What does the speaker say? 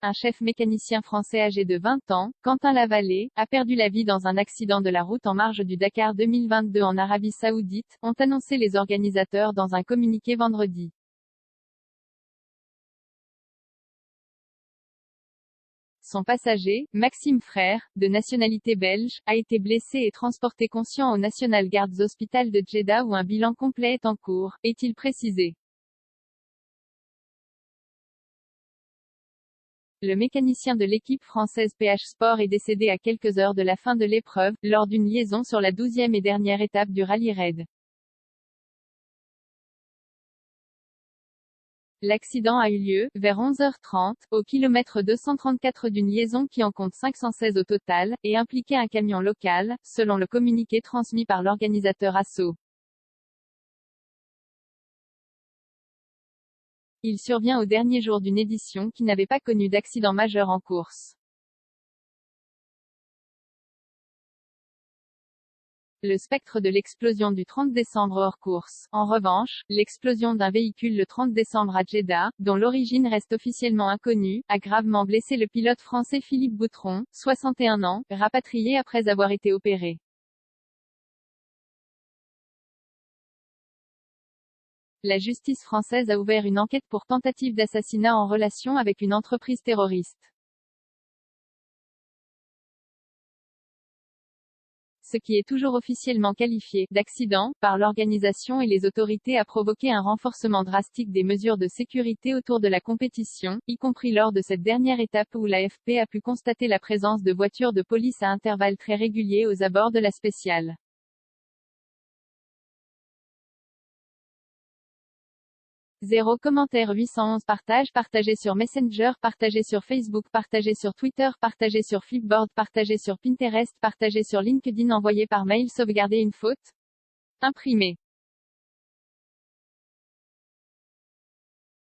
un chef mécanicien français âgé de 20 ans, Quentin Lavallée, a perdu la vie dans un accident de la route en marge du Dakar 2022 en Arabie Saoudite, ont annoncé les organisateurs dans un communiqué vendredi. Son passager, Maxime Frère, de nationalité belge, a été blessé et transporté conscient au National Guards Hospital de Djeddah où un bilan complet est en cours, est-il précisé. Le mécanicien de l'équipe française PH Sport est décédé à quelques heures de la fin de l'épreuve, lors d'une liaison sur la 12e et dernière étape du rallye raid. L'accident a eu lieu, vers 11h30, au kilomètre 234 d'une liaison qui en compte 516 au total, et impliquait un camion local, selon le communiqué transmis par l'organisateur ASSO. Il survient au dernier jour d'une édition qui n'avait pas connu d'accident majeur en course. Le spectre de l'explosion du 30 décembre hors course. En revanche, l'explosion d'un véhicule le 30 décembre à Djeddah, dont l'origine reste officiellement inconnue, a gravement blessé le pilote français Philippe Boutron, 61 ans, rapatrié après avoir été opéré. La justice française a ouvert une enquête pour tentative d'assassinat en relation avec une entreprise terroriste. Ce qui est toujours officiellement qualifié d'accident par l'organisation et les autorités a provoqué un renforcement drastique des mesures de sécurité autour de la compétition, y compris lors de cette dernière étape où l'AFP a pu constater la présence de voitures de police à intervalles très réguliers aux abords de la spéciale. 0 commentaire 811 partagé sur Messenger, partagé sur Facebook, partagé sur Twitter, partagé sur Flipboard, partagé sur Pinterest, partagé sur LinkedIn, envoyé par mail, sauvegarder une faute, imprimé.